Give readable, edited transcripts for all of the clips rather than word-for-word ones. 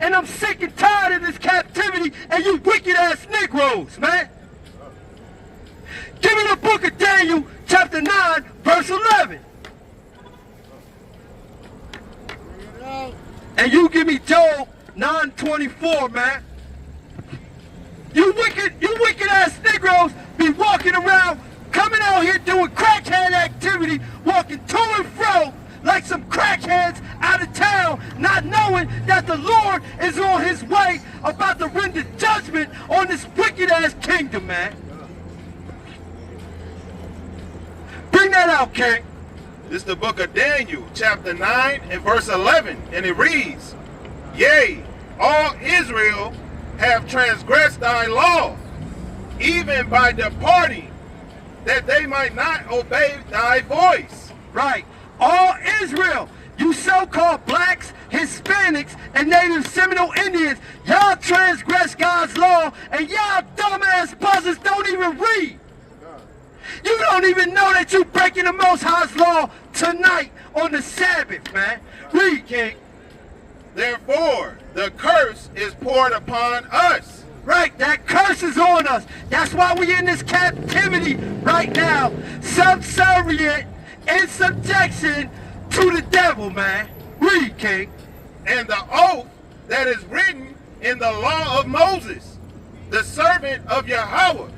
And I'm sick and tired of this captivity and you wicked ass Negroes, man. Give me the book of Daniel, chapter 9, verse 11. And you give me Job 9:24, man. You wicked ass Negroes be walking around, coming out here doing crackhead activity, walking to and fro like some crackheads out of town, not knowing that the Lord is on his way about to render judgment on this wicked ass kingdom, man. Bring that out, King. This is the book of Daniel, chapter 9 and verse 11, and it reads, Yea, all Israel have transgressed thy law, even by departing, that they might not obey thy voice. Right. All Israel, you so-called blacks, Hispanics, and Native Seminole Indians, y'all transgress God's law, and y'all dumbass buzzers don't even read. You don't even know that you breaking the Most High's law tonight on the Sabbath, man. Read, King. Therefore, the curse is poured upon us. Right, that curse is on us. That's why we in this captivity right now, subservient, in subjection to the devil, man. Read, King. And the oath that is written in the law of Moses, the servant of Yahweh,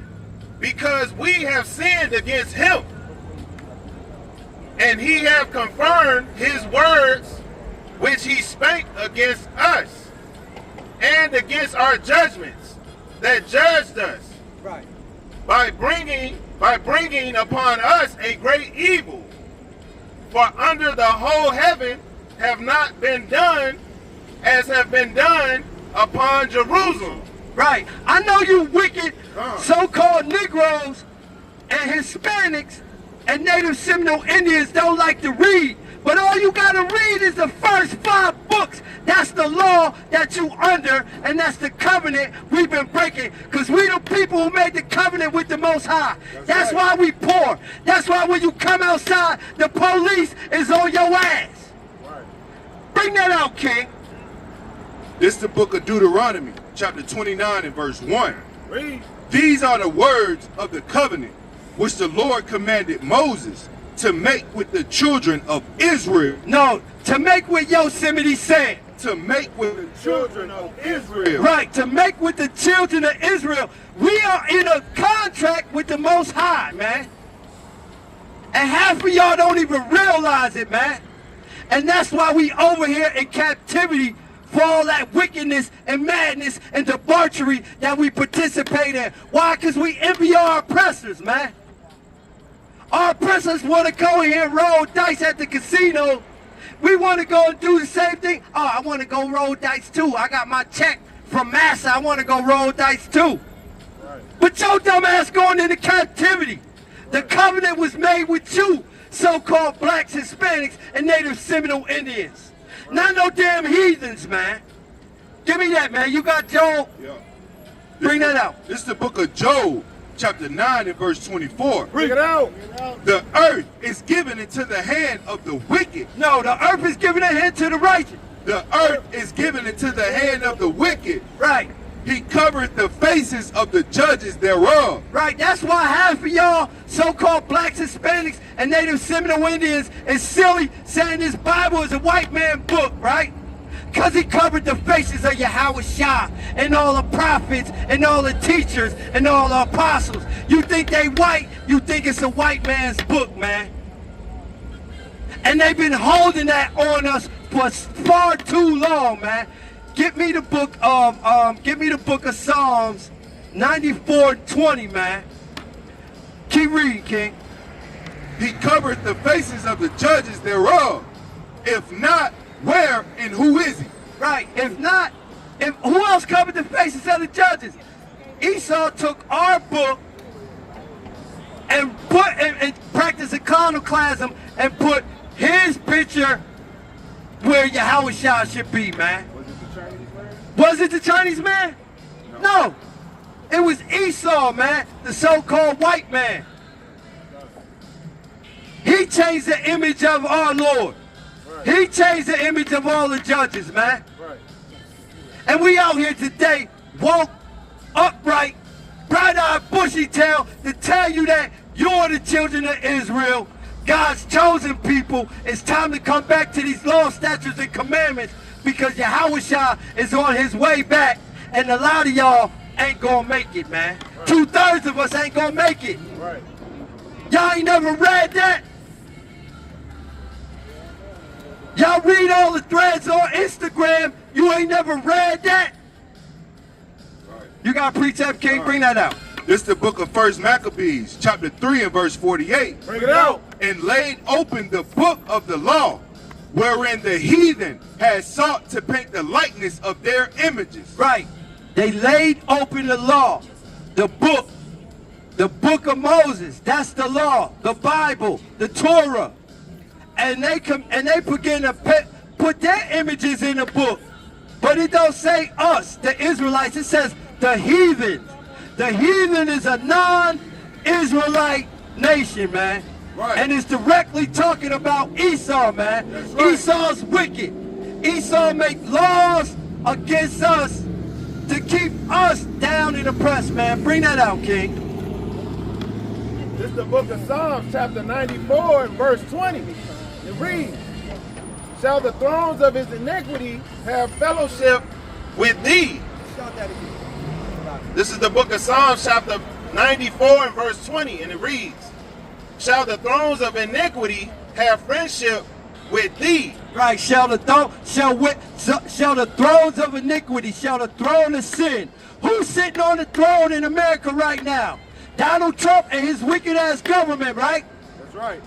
because we have sinned against him. And he have confirmed his words which he spake against us, and against our judgments that judged us, right, by bringing upon us a great evil. For under the whole heaven have not been done as have been done upon Jerusalem. Right. I know you wicked so-called Negroes and Hispanics and Native Seminole Indians don't like to read, but all you gotta read is the first 5 books. That's the law that you under, and that's the covenant we've been breaking, because we the people who made the covenant with the Most High. That's right. Why we poor. That's why when you come outside, the police is on your ass. Right. Bring that out, King. This is the book of Deuteronomy, chapter 29 and verse 1. Read. These are the words of the covenant which the Lord commanded Moses to make with the children of Israel. No, to make with Yosemite said. To make with the children of Israel. Right, to make with the children of Israel. We are in a contract with the Most High, man. And half of y'all don't even realize it, man. And that's why we over here in captivity for all that wickedness and madness and debauchery that we participate in. Why? Because we envy our oppressors, man. Our oppressors want to go in here and roll dice at the casino. We want to go and do the same thing. Oh, I want to go roll dice too. I got my check from Massa. I want to go roll dice too. Right. But your dumb ass going into captivity. The covenant was made with you, so-called blacks, Hispanics, and Native Seminole Indians. Right. Not no damn heathens, man. Give me that, man. You got Job? Yeah. Bring that out. This is the book of Job, chapter 9 and verse 24. Bring it out. The earth is given into the hand of the wicked. No, the earth is given a hand to the righteous. The earth is given into the hand of the wicked. Right. He covered the faces of the judges thereof. Right, that's why half of y'all so-called blacks, Hispanics, and Native Seminole Indians is silly saying this Bible is a white man book, right? Because he covered the faces of H.O.I and all the prophets and all the teachers and all the apostles. You think they white, you think it's a white man's book, man. And they've been holding that on us for far too long, man. Give me the book of Psalms 94:20, man. Keep reading, King. He covered the faces of the judges thereof. If not, where and who is he? Right. If not, who else covered the faces of the judges? Esau took our book and practiced iconoclasm and put his picture where Yahweh should be, man. Was it the Chinese man? No. It was Esau, man, the so-called white man. He changed the image of our Lord. He changed the image of all the judges, man. And we out here today, woke, upright, bright-eyed, bushy-tailed, to tell you that you're the children of Israel, God's chosen people. It's time to come back to these laws, statutes, and commandments, because H.O.I is on his way back, and a lot of y'all ain't gonna make it, man. Right. 2/3 of us ain't gonna make it. Right. Y'all ain't never read that? Y'all read all the threads on Instagram, you ain't never read that? Right. You got a precept, King? Right. Bring that out. This is the book of 1 Maccabees, chapter 3 and verse 48. Bring it out. And laid open the book of the law, wherein the heathen had sought to paint the likeness of their images. Right. They laid open the law, the book of Moses. That's the law, the Bible, the Torah. And they begin to put their images in the book. But it don't say us, the Israelites. It says the heathen. The heathen is a non-Israelite nation, man. Right. And it's directly talking about Esau, man. That's right. Esau's wicked. Esau make laws against us to keep us down and oppressed, man. Bring that out, King. This is the book of Psalms, chapter 94 and verse 20. It reads, shall the thrones of his iniquity have fellowship with thee? This is the book of Psalms, chapter 94 and verse 20, and it reads, shall the thrones of iniquity have friendship with thee? Right, shall the thrones of iniquity, shall the throne of sin. Who's sitting on the throne in America right now? Donald Trump and his wicked ass government, right? That's right.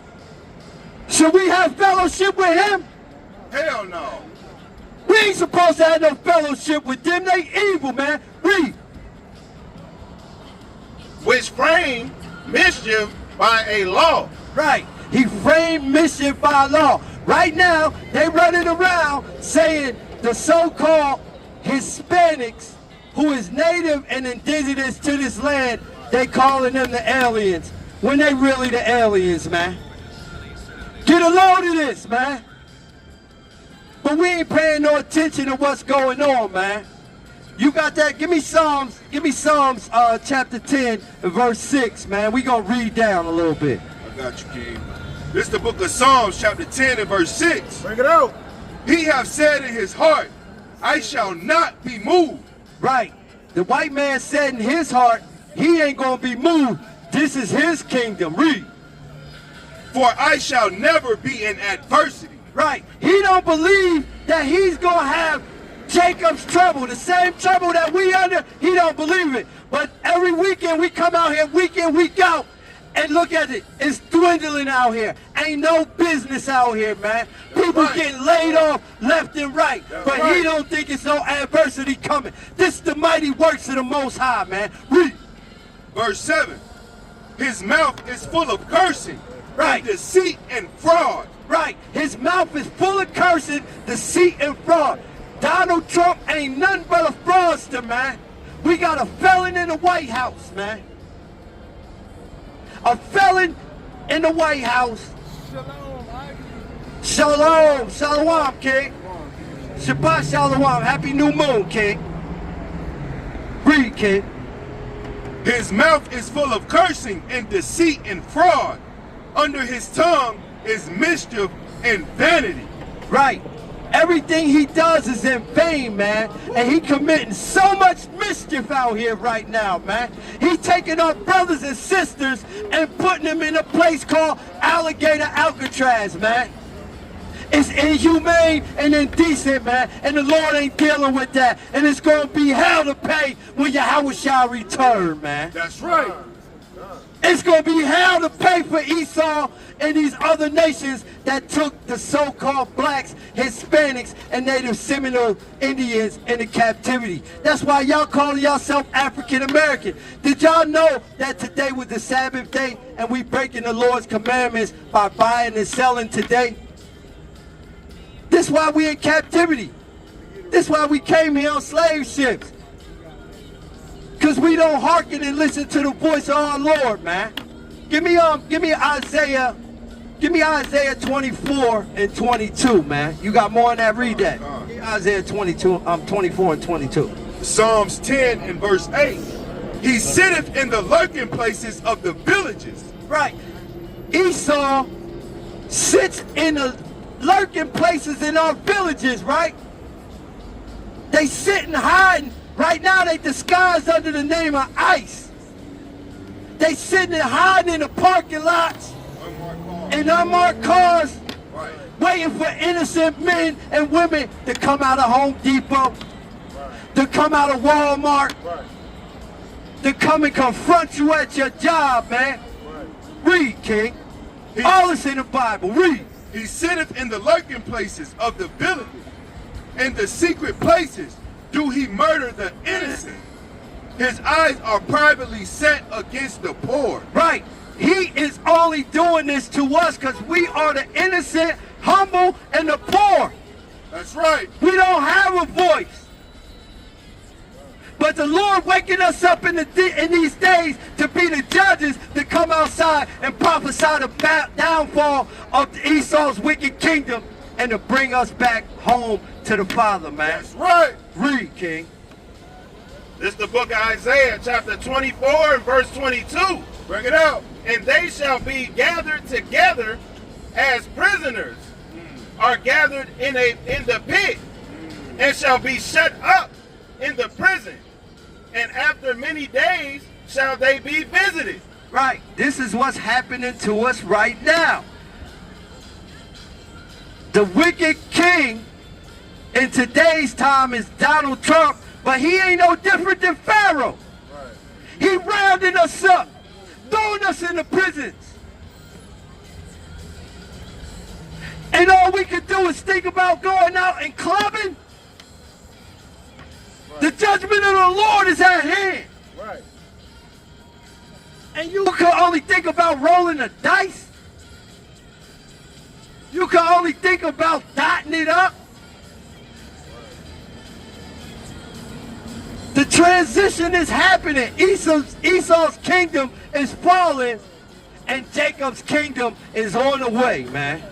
Should we have fellowship with him? Hell no. We ain't supposed to have no fellowship with them. They evil, man. Read. Which frame mischief by a law. Right. He framed mischief by law. Right now, they running around saying the so-called Hispanics, who is native and indigenous to this land, they calling them the aliens, when they really the aliens, man. Get a load of this, man. But we ain't paying no attention to what's going on, man. You got that? Give me Psalms chapter 10 and verse 6, man. We gonna read down a little bit. I got you, King. This is the book of Psalms, chapter 10 and verse 6. Bring it out. He hath said in his heart, I shall not be moved. Right. The white man said in his heart, he ain't gonna be moved. This is his kingdom. Read. For I shall never be in adversity. Right. He don't believe that he's gonna have Jacob's trouble, the same trouble that we under. He don't believe it. But every weekend we come out here, week in, week out, and look at it. It's dwindling out here. Ain't no business out here, man. People getting laid off left and right. But he don't think it's no adversity coming. This is the mighty works of the Most High, man. Read. Verse 7. His mouth is full of cursing, Right. deceit and fraud. Right. His mouth is full of cursing, deceit, and fraud. Donald Trump ain't nothing but a fraudster, man. We got a felon in the White House, man. A felon in the White House. Shalom. Shalom, King. Shabbat Shalom. Happy New Moon, King. Read, King. His mouth is full of cursing and deceit and fraud. Under his tongue is mischief and vanity. Right. Everything he does is in vain, man. And he committing so much mischief out here right now, man. He taking our brothers and sisters and putting them in a place called Alligator Alcatraz, man. It's inhumane and indecent, man. And the Lord ain't dealing with that. And it's going to be hell to pay when H.O.I return, man. That's right. It's going to be hell to pay for Esau and these other nations that took the so-called blacks, Hispanics, and Native Seminole Indians into captivity. That's why y'all calling yourself African American. Did y'all know that today was the Sabbath day and we breaking the Lord's commandments by buying and selling today? This is why we in captivity. This is why we came here on slave ships. Because we don't hearken and listen to the voice of our Lord, man. Give me Isaiah 24 and 22, man. You got more on that? Read that. Isaiah 22, 24 and 22. Psalms 10 and verse 8. He sitteth in the lurking places of the villages. Right. Esau sits in the lurking places in our villages, right? They sit and hide. Right now they disguised under the name of ICE. They sitting and hiding in the parking lots in unmarked cars, waiting for innocent men and women to come out of Home Depot, to come out of Walmart, to come and confront you at your job, man. Read, King. All is in the Bible. Read. He sitteth in the lurking places of the villages. In the secret places do he murder the innocent. His eyes are privately set against the poor. Right. He is only doing this to us because we are the innocent, humble, and the poor. That's right. We don't have a voice. But the Lord waking us up in these days to be the judges, to come outside and prophesy the downfall of Esau's wicked kingdom and to bring us back home to the Father, man. That's right. Read, King. This is the book of Isaiah, chapter 24 and verse 22. Bring it out. And they shall be gathered together as prisoners are gathered in the pit, and shall be shut up in the prison. And after many days shall they be visited. Right. This is what's happening to us right now. The wicked king in today's time is Donald Trump, but he ain't no different than Pharaoh. Right. He rounding us up, throwing us in the prisons. And all we can do is think about going out and clubbing. Right. The judgment of the Lord is at hand. Right. And you can only think about rolling the dice. You can only think about dotting it up. The transition is happening. Esau's kingdom is falling, and Jacob's kingdom is on the way, man.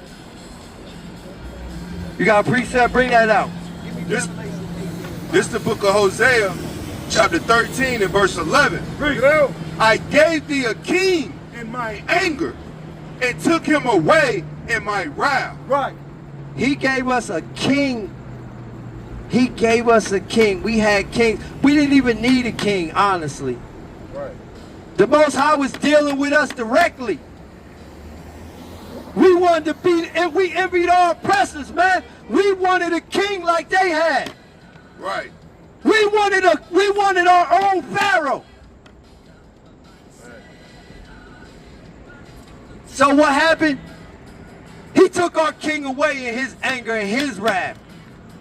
You got a precept? Bring that out. This is the book of Hosea, chapter 13 and verse 11. Bring it out. I gave thee a king in my anger, and took him away in my wrath. Right. He gave us a king. He gave us a king. We had kings. We didn't even need a king, honestly. Right. The Most High was dealing with us directly. We wanted to be, and we envied our oppressors, man. We wanted a king like they had. Right. We wanted our own Pharaoh. So what happened? He took our king away in his anger and his wrath.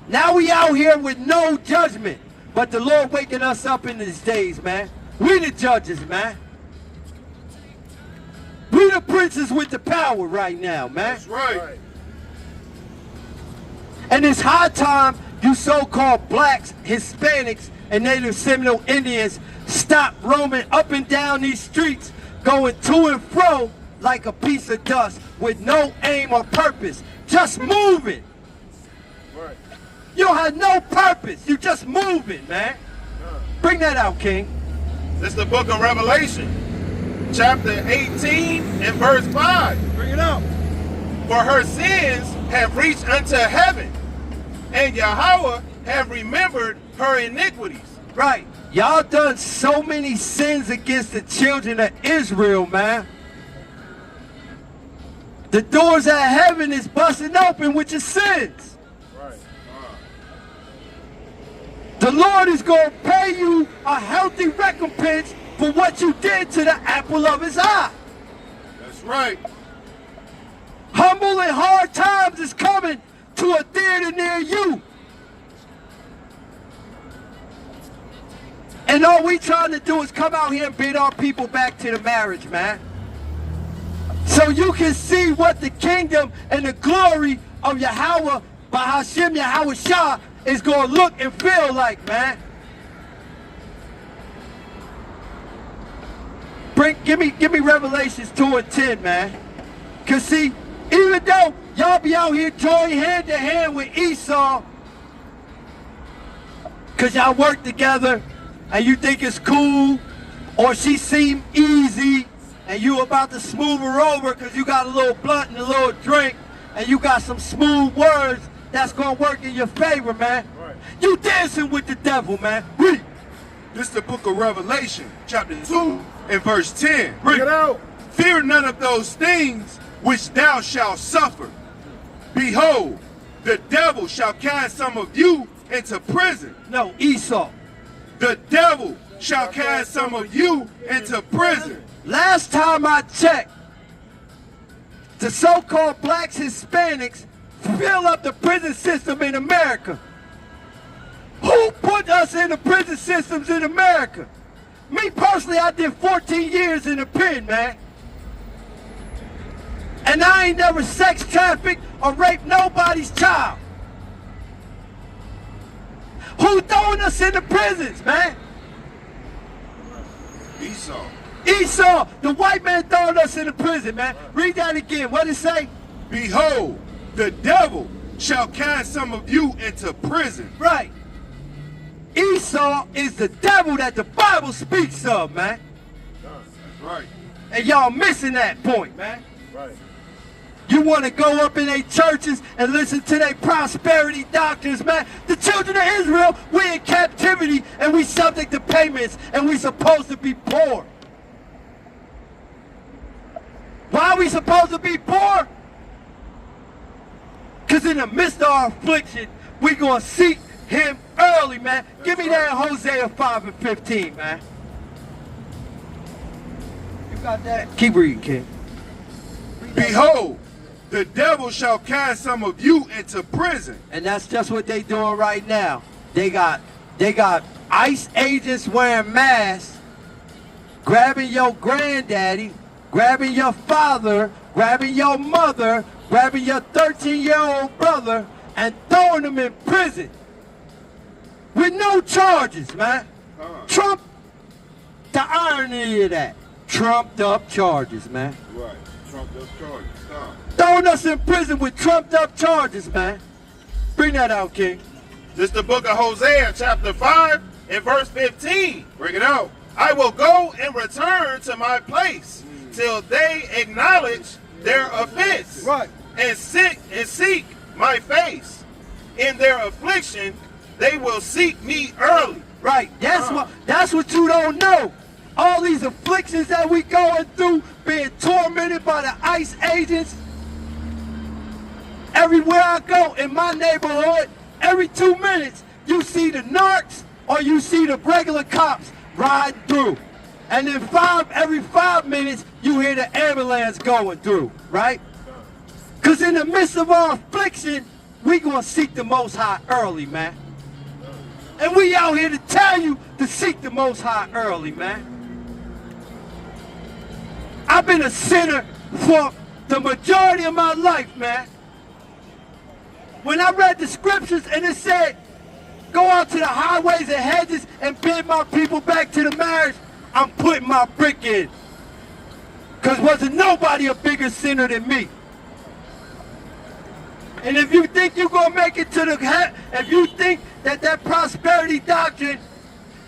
Now we out here with no judgment. But the Lord waking us up in these days, man. We the judges, man. We the princes with the power right now, man. That's right. And it's high time you so-called blacks, Hispanics, and Native Seminole Indians stop roaming up and down these streets, going to and fro like a piece of dust with no aim or purpose, just moving. Right. You don't have no purpose. You just moving, man. Bring that out, King. This is the book of Revelation, chapter 18 and verse 5. Bring it out. For her sins have reached unto heaven, and Yahweh have remembered her iniquities. Right. Y'all done so many sins against the children of Israel, man. The doors of heaven is busting open with your sins. Right. The Lord is going to pay you a healthy recompense for what you did to the apple of his eye. That's right. Humble and hard times is coming to a theater near you. And all we trying to do is come out here and bid our people back to the marriage, man. So you can see what the kingdom and the glory of Yahweh, Bahashim Yahweh Shah, is going to look and feel like, man. Give me Revelations 2 and 10, man. Because see, even though y'all be out here joining hand to hand with Esau, because y'all work together and you think it's cool, or she seem easy and you about to smooth her over because you got a little blunt and a little drink and you got some smooth words that's going to work in your favor, man. Right. You dancing with the devil, man. Read. This is the book of Revelation, chapter 2 and verse 10. Bring it out. Fear none of those things which thou shalt suffer. Behold, the devil shall cast some of you into prison. No, Esau. The devil shall cast some of you into prison. Last time I checked, the so-called blacks, Hispanics, fill up the prison system in America. Who put us in the prison systems in America? Me personally, I did 14 years in the pen, man. And I ain't never sex trafficked or raped nobody's child. Who throwing us in the prisons, man? Esau. Esau, the white man throwing us in the prison, man. Read that again. What did it say? Behold, the devil shall cast some of you into prison. Right. Esau is the devil that the Bible speaks of, man. That's right. And y'all missing that point, man. Right. You want to go up in their churches and listen to their prosperity doctrines, man. The children of Israel, we in captivity and we subject to payments and we supposed to be poor. Why are we supposed to be poor? Because in the midst of our affliction, we going to seek him early, man. Give me that in Hosea 5 and 15, man. You got that? Keep reading, King. Behold, the devil shall cast some of you into prison. And that's just what they doing right now. They got ICE agents wearing masks, grabbing your granddaddy, grabbing your father, grabbing your mother, grabbing your 13-year-old brother, and throwing them in prison. With no charges, man. Trump, the irony of that. Trumped up charges, man. Right. Trump does charges. Throwing us in prison with trumped up charges, man. Bring that out, King. This is the book of Hosea, chapter 5 and verse 15. Bring it out. I will go and return to my place till they acknowledge their offense. Right. And seek my face. In their affliction, they will seek me early. Right. That's what you don't know. All these afflictions that we going through, being tormented by the ICE agents. Everywhere I go in my neighborhood, every 2 minutes, you see the narcs or you see the regular cops ride through. And then every 5 minutes, you hear the ambulance going through, right? Because in the midst of our affliction, we going to seek the Most High early, man. And we out here to tell you to seek the Most High early, man. I've been a sinner for the majority of my life, man. When I read the scriptures and it said, go out to the highways and hedges and bid my people back to the marriage, I'm putting my brick in. Because wasn't nobody a bigger sinner than me. And if you think you're going to make it to the head, if you think that prosperity doctrine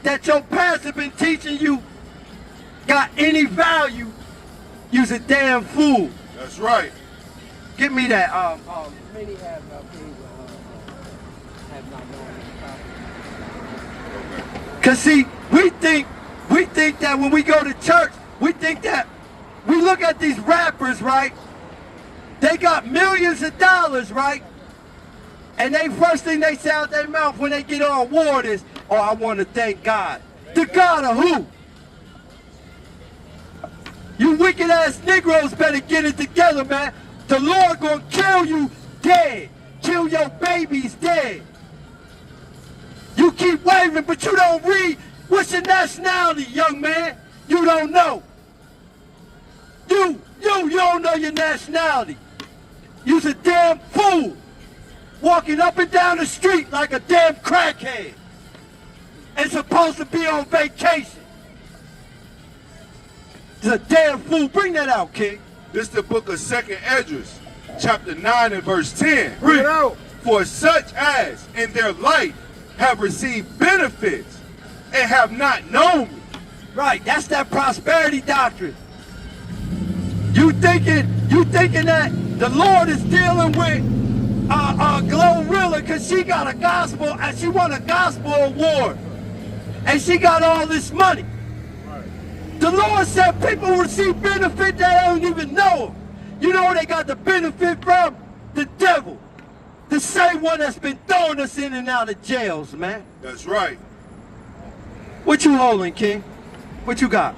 that your parents have been teaching you got any value, you's a damn fool. That's right. Give me that. Many have not known this. Cause see, we think that when we go to church, we think that we look at these rappers, right? They got millions of dollars, right? And they first thing they say out their mouth when they get on award is, oh, I want to thank God. The God of who? You wicked ass Negroes better get it together, man. The Lord gonna kill you dead. Kill your babies dead. You keep waving, but you don't read. What's your nationality, young man? You don't know. You don't know your nationality. You's a damn fool. Walking up and down the street like a damn crackhead. And supposed to be on vacation. He's a damn fool. Bring that out, King. This is the book of 2nd Esdras, chapter 9 and verse 10. Bring it out. For such as in their life have received benefits and have not known me. Right, that's that prosperity doctrine. You thinking that the Lord is dealing with Glorilla because she got a gospel and she won a gospel award and she got all this money. The Lord said people receive benefit they don't even know him. You know where they got the benefit from? The devil. The same one that's been throwing us in and out of jails, man. That's right. What you holding, King? What you got?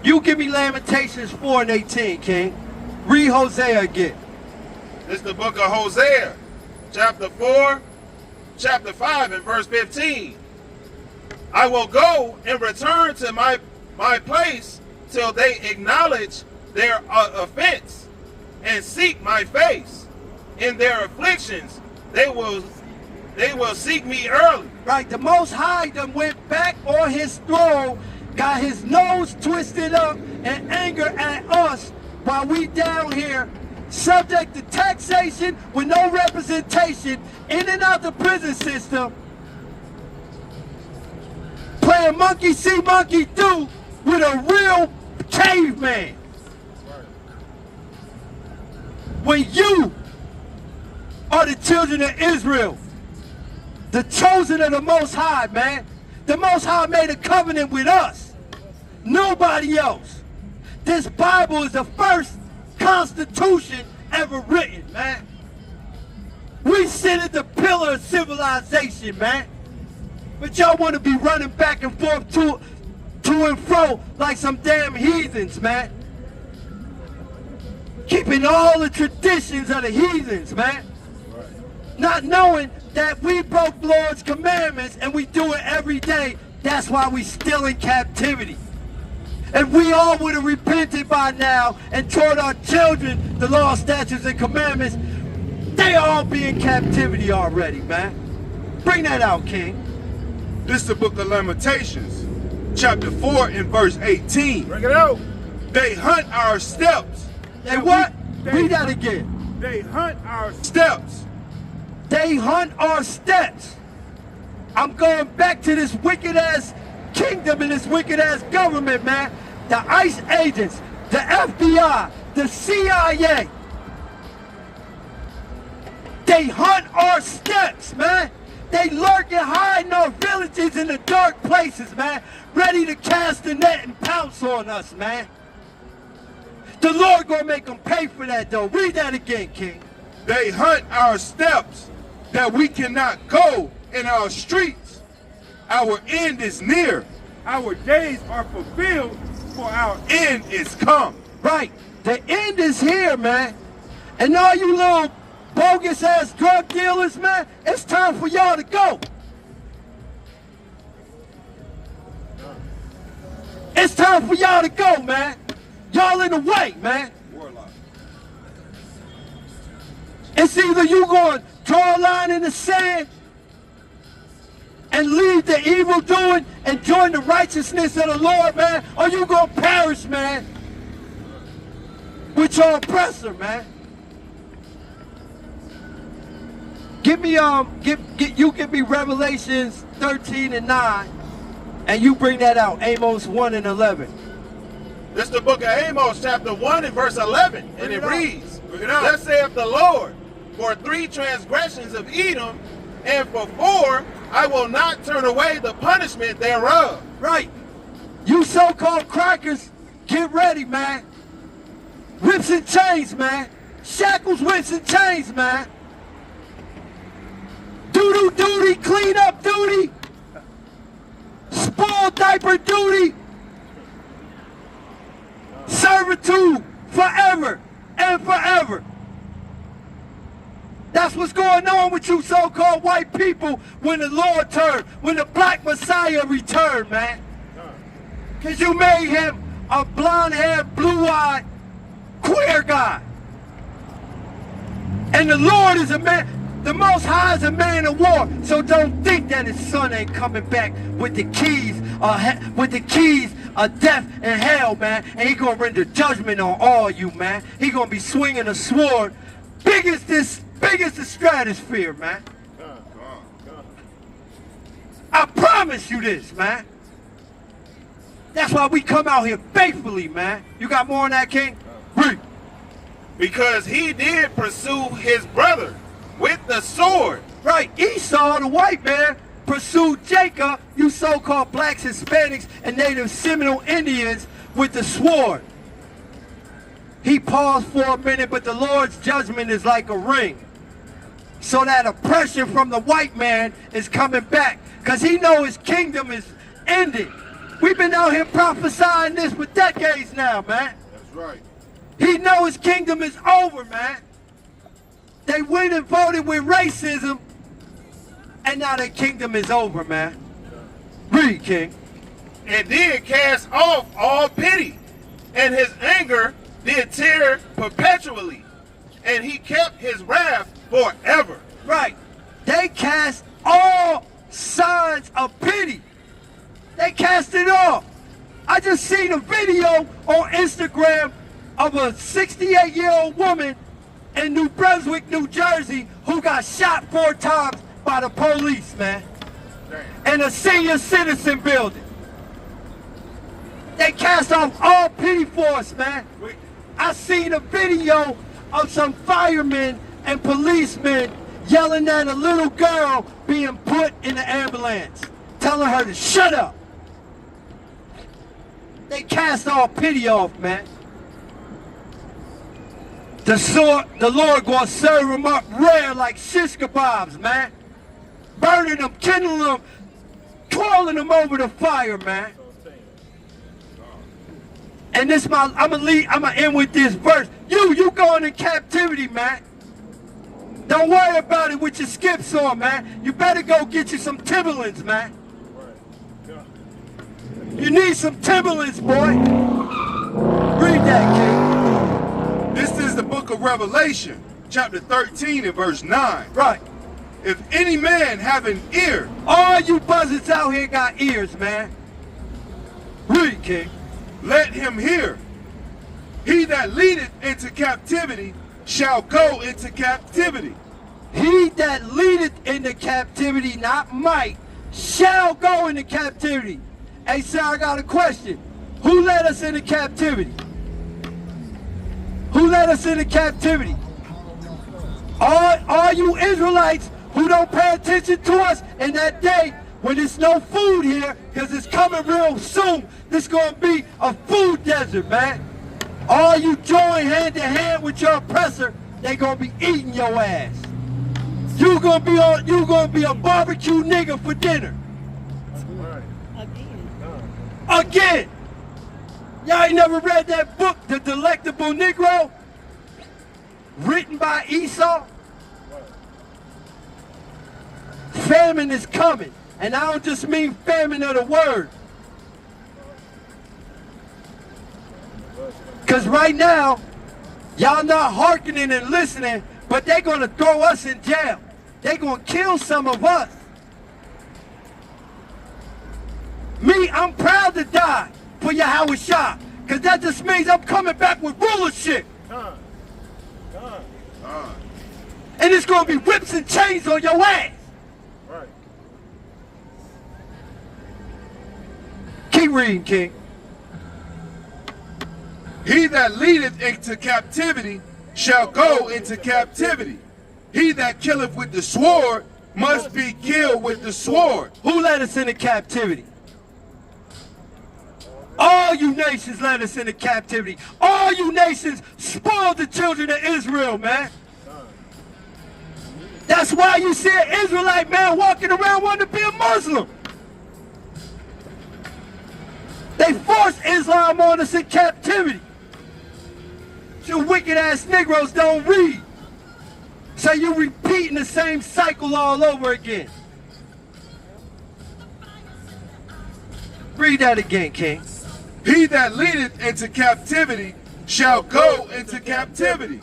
You give me Lamentations 4:18, King. Read Hosea again. This is the book of Hosea, chapter 4, chapter 5, and verse 15. I will go and return to my place till they acknowledge their offense and seek my face. In their afflictions, they will seek me early. Right, the Most High done went back on his throne, got his nose twisted up in anger at us while we down here subject to taxation with no representation in and out the prison system, playing monkey see, monkey do with a real caveman. When you are the children of Israel, the chosen of the Most High, man. The Most High made a covenant with us. Nobody else. This Bible is the first constitution ever written, man. We sit at the pillar of civilization, man. But y'all want to be running back and forth to and fro like some damn heathens, man. Keeping all the traditions of the heathens, man. Not knowing that we broke the Lord's commandments and we do it every day. That's why we still in captivity. If we all would have repented by now and taught our children the law, statutes, and commandments, they all be in captivity already, man. Bring that out, King. This is the book of Lamentations, chapter 4 and verse 18. Bring it out. They hunt our steps. They what? Read that again. They hunt our steps. They hunt our steps. I'm going back to this wicked ass kingdom and this wicked ass government, man. The ICE agents, the FBI, the CIA. They hunt our steps, man. They lurk and hide in our villages in the dark places, man. Ready to cast the net and pounce on us, man. The Lord gonna make them pay for that, though. Read that again, King. They hunt our steps that we cannot go in our streets. Our end is near. Our days are fulfilled, for our end is come. Right. The end is here, man. And all you little bogus ass drug dealers, man, it's time for y'all to go. It's time for y'all to go, man. Y'all in the way, man. It's either you going to draw a line in the sand and leave the evil doing and join the righteousness of the Lord, man, or you going to perish, man, with your oppressor, man. Give me give me Revelations 13 and 9, and you bring that out, Amos 1 and 11. This is the book of Amos, chapter 1 and verse 11, and it reads, Thus saith the Lord, for 3 transgressions of Edom, and for 4, I will not turn away the punishment thereof. Right. You so-called crackers, get ready, man. Whips and chains, man. Shackles, whips and chains, man. Doodle duty, clean up duty. Spoiled diaper duty. Servitude forever and forever. That's what's going on with you so-called white people when the Lord turned, when the black Messiah returned, man. Because you made him a blonde-haired, blue-eyed, queer guy. And the Lord is a man, the Most High is a man of war. So don't think that his son ain't coming back with the keys of death and hell, man. And he gonna render judgment on all you, man. He gonna be swinging a sword big as the stratosphere, man. I promise you this, man. That's why we come out here faithfully, man. You got more on that, King? Read. Because he did pursue his brother with the sword. Right, Esau, the white man, pursued Jacob, you so-called blacks, Hispanics, and native Seminole Indians with the sword. He paused for a minute, but the Lord's judgment is like a ring. So that oppression from the white man is coming back, because he know his kingdom is ending. We've been out here prophesying this for decades now, man. That's right. He know his kingdom is over, man. They went and voted with racism, and now their kingdom is over, man. Read, King. And did cast off all pity, and his anger did tear perpetually, and he kept his wrath forever. Right. They cast all signs of pity. They cast it off. I just seen a video on Instagram of a 68-year-old woman in New Brunswick, New Jersey, who got shot 4 times by the police, man. In a senior citizen building. They cast off all pity for us, man. I seen a video of some firemen and policemen yelling at a little girl being put in the ambulance, telling her to shut up. They cast all pity off, man. The Lord gonna serve them up rare like shish kebabs, man. Burning them, kindling them, twirling them over the fire, man. And this I'ma end with this verse. You going in captivity, man. Don't worry about it with your skips on, man. You better go get you some Timberlands, man. You need some Timberlands, boy. Read that, King. This is the book of Revelation, chapter 13 and verse 9. Right. If any man have an ear, All you buzzards out here got ears, man. Read, King. let him hear. He that leadeth into captivity shall go into captivity. He that leadeth into captivity, not might, shall go into captivity. Hey, sir, I got a question. Who led us into captivity? Who led us into captivity? All you Israelites who don't pay attention to us in that day when there's no food here, because it's coming real soon. This going to be a food desert, man. All you join hand to hand with your oppressor, they going to be eating your ass. You going to be a barbecue nigga for dinner. Again. Y'all ain't never read that book, The Delectable Negro? Written by Esau? Famine is coming. And I don't just mean famine of the word. Because right now, y'all not hearkening and listening, but they're going to throw us in jail. They're going to kill some of us. Me, I'm proud to die for H.O.I, because that just means I'm coming back with rulership. And it's going to be whips and chains on your ass. Right. Keep reading, King. He that leadeth into captivity shall go into captivity. He that killeth with the sword must be killed with the sword. Who led us into captivity? All you nations led us into captivity. All you nations spoiled the children of Israel, man. That's why you see an Israelite man walking around wanting to be a Muslim. They forced Islam on us in captivity. You wicked ass Negroes don't read. So you're repeating the same cycle all over again. Read that again, King. He that leadeth into captivity shall go into captivity.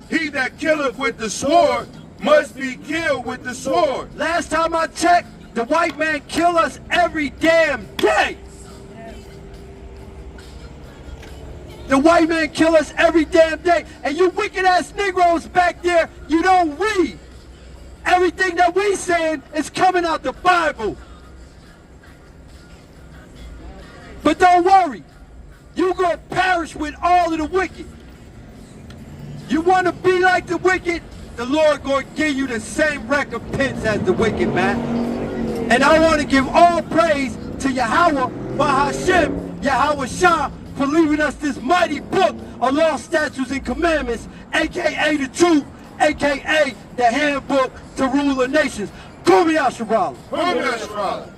He that killeth with the sword must be killed with the sword. Last time I checked, the white man kill us every damn day. The white man kill us every damn day. And you wicked ass Negroes back there, you don't read. Everything that we saying is coming out the Bible. But don't worry, you're going to perish with all of the wicked. You want to be like the wicked, the Lord going to give you the same recompense as the wicked, man. And I want to give all praise to Yahweh, Bahashem, Yahweh Shah, for leaving us this mighty book of law, statutes, and commandments, a.k.a. the truth, a.k.a. the handbook to rule the nations. Come here, Shabbat. Come here, Shabbat.